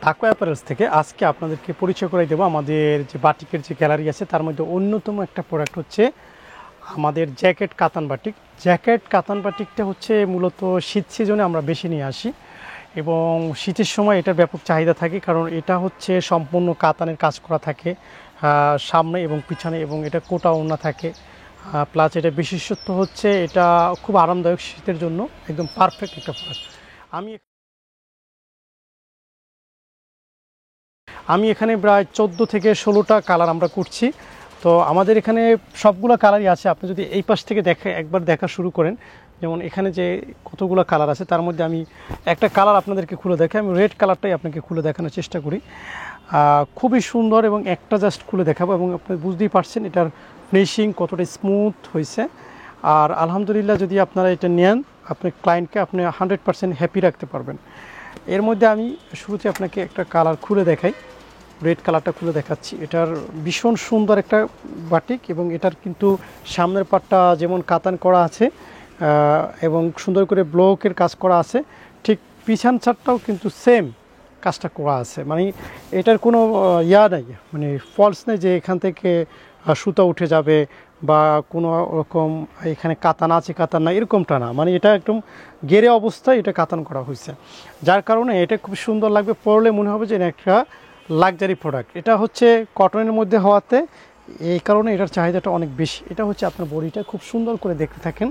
তাকওয়া অ্যাপারেলস থেকে আজকে আপনাদেরকে পরিচয় করে দেবো আমাদের যে বাটিকের যে গ্যালারি আছে তার মধ্যে অন্যতম একটা প্রোডাক্ট হচ্ছে আমাদের জ্যাকেট কাতান বাটিক। জ্যাকেট কাতান বাটিকটা হচ্ছে মূলত শীত সিজনে আমরা বেশি নিয়ে আসি এবং শীতের সময় এটার ব্যাপক চাহিদা থাকে, কারণ এটা হচ্ছে সম্পূর্ণ কাতানের কাজ করা থাকে সামনে এবং পিছনে, এবং এটা কোটা ওড়না থাকে। প্লাস এটা বিশেষত্ব হচ্ছে এটা খুব আরামদায়ক, শীতের জন্য একদম পারফেক্ট একটা প্রোডাক্ট। আমি এখানে প্রায় 14 থেকে 16টা কালার আমরা করছি। তো আমাদের এখানে সবগুলো কালারই আছে। আপনি যদি এই পাশ থেকে একবার দেখা শুরু করেন, যেমন এখানে যে কতগুলো কালার আছে তার মধ্যে আমি একটা কালার আপনাদেরকে খুলে দেখাই। আমি রেড কালারটাই আপনাকে খুলে দেখানোর চেষ্টা করি। খুবই সুন্দর এবং একটা জাস্ট খুলে দেখাবো, এবং আপনি বুঝতেই পারছেন এটার ফিনিশিং কতটা স্মুথ হয়েছে। আর আলহামদুলিল্লাহ যদি আপনারা এটা নেন, আপনার ক্লায়েন্টকে আপনি 100% হ্যাপি রাখতে পারবেন। এর মধ্যে আমি শুরুতে আপনাকে একটা কালার খুলে দেখাই। রেড কালারটা খুলে দেখাচ্ছি। এটার ভীষণ সুন্দর একটা বাটিক, এবং এটার কিন্তু সামনের পাটটা যেমন কাতান করা আছে এবং সুন্দর করে ব্লকের কাজ করা আছে, ঠিক পিছন ছাড়টাও কিন্তু সেম কাজটা করা আছে। মানে এটার কোনো নাই, মানে ফলস নেই যে এখান থেকে সুতা উঠে যাবে বা কোনো রকম এখানে কাতান আছে কাতান না, এরকমটা না। মানে এটা একদম গেরে অবস্থায় এটা কাতান করা হয়েছে, যার কারণে এটা খুব সুন্দর লাগবে। পরলে মনে হবে যে একটা লাক্সারি প্রোডাক্ট। এটা হচ্ছে কটনের মধ্যে হওয়াতে এই কারণে এটার চাহিদাটা অনেক বেশি। এটা হচ্ছে আপনার বডিটা খুব সুন্দর করে দেখতে থাকেন।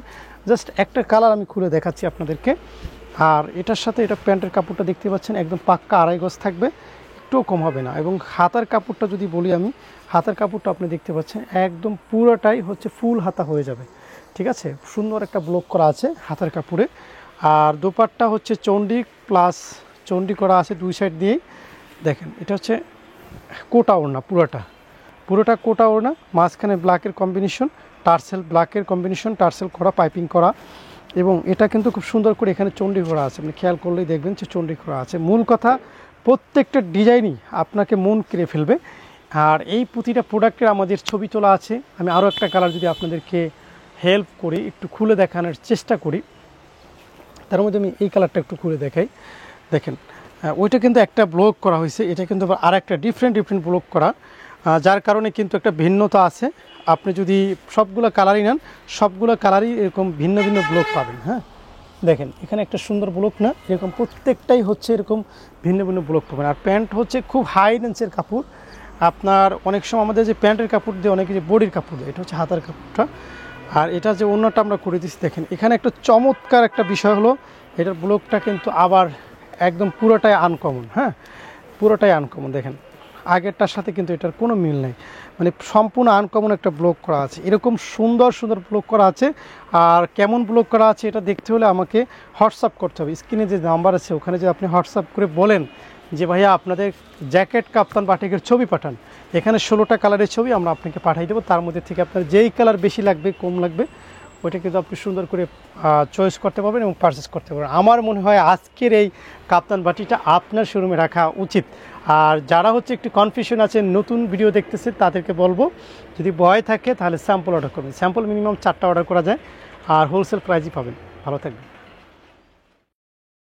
জাস্ট একটা কালার আমি খুলে দেখাচ্ছি আপনাদেরকে। আর এটার সাথে এটা প্যান্টের কাপড়টা দেখতে পাচ্ছেন একদম পাক্কা 2.5 গজ থাকবে, একটুও কম হবে না। এবং হাতার কাপড়টা যদি বলি আমি, হাতার কাপড়টা আপনি দেখতে পাচ্ছেন একদম পুরোটাই হচ্ছে ফুল হাতা হয়ে যাবে, ঠিক আছে। সুন্দর একটা ব্লক করা আছে হাতার কাপড়ে। আর দোপাট্টা হচ্ছে চন্ডি প্লাস চন্ডি করা আছে দুই সাইড দিয়েই। দেখেন এটা হচ্ছে কোটা ওড়না, পুরোটা কোটা ওড়না, মাঝখানে ব্ল্যাকের কম্বিনেশন, টার্সেল ব্ল্যাকের কম্বিনেশন, টার্সেল করা, পাইপিং করা। এবং এটা কিন্তু খুব সুন্দর করে এখানে চন্ডি করা আছে, মানে খেয়াল করলেই দেখবেন যে চন্ডি করা আছে। মূল কথা, প্রত্যেকটা ডিজাইনই আপনাকে মন কেড়ে ফেলবে। আর এই প্রতিটা প্রোডাক্টের আমাদের ছবি তোলা আছে। আমি আরও একটা কালার যদি আপনাদেরকে হেল্প করি, একটু খুলে দেখানোর চেষ্টা করি, তার মধ্যে আমি এই কালারটা একটু খুলে দেখাই। দেখেন ওইটা কিন্তু একটা ব্লক করা হয়েছে, এটা কিন্তু আর একটা ডিফারেন্ট ব্লক করা, যার কারণে কিন্তু একটা ভিন্নতা আছে। আপনি যদি সবগুলো কালারই নেন, সবগুলো কালারই এরকম ভিন্ন ব্লক পাবেন। হ্যাঁ, দেখেন এখানে একটা সুন্দর ব্লক না, এরকম প্রত্যেকটাই হচ্ছে এরকম ভিন্ন ব্লক পাবেন। আর প্যান্ট হচ্ছে খুব হাই রেঞ্জের কাপড়। আপনার অনেক সময় আমাদের যে প্যান্টের কাপড় দিয়ে অনেকে যে বডির কাপড় দেয়, এটা হচ্ছে হাতার কাপড়টা। আর এটা যে অন্যটা আমরা করে দিচ্ছি, দেখেন এখানে একটা চমৎকার একটা বিষয় হলো এটার ব্লকটা কিন্তু আবার একদম পুরোটাই আনকমন। হ্যাঁ, পুরোটাই আনকমন। দেখেন আগেরটার সাথে কিন্তু এটার কোনো মিল নেই, মানে সম্পূর্ণ আনকমন একটা ব্লক করা আছে। এরকম সুন্দর ব্লক করা আছে। আর কেমন ব্লক করা আছে এটা দেখতে হলে আমাকে হোয়াটসঅ্যাপ করতে হবে। স্ক্রিনে যে নাম্বার আছে ওখানে যদি আপনি হোয়াটসঅ্যাপ করে বলেন যে ভাইয়া আপনাদের জ্যাকেট কাপ্তান বাটিকের ছবি পাঠান, এখানে 16টা কালারের ছবি আমরা আপনাকে পাঠিয়ে দেবো। তার মধ্যে থেকে আপনার যেই কালার বেশি লাগবে কম লাগবে ওইটা কিন্তু আপনি সুন্দর করে চয়েস করতে পারবেন এবং পারচেস করতে পারবেন। আমার মনে হয় আজকের এই কাপ্তান বাটিটা আপনার শোরুমে রাখা উচিত। আর যারা হচ্ছে একটু কনফিউশন আছে, নতুন ভিডিও দেখতেছে, তাদেরকে বলবো যদি ভয় থাকে তাহলে স্যাম্পল অর্ডার করবেন। স্যাম্পল মিনিমাম 4টা অর্ডার করা যায়, আর হোলসেল প্রাইজই পাবেন। ভালো থাকবেন।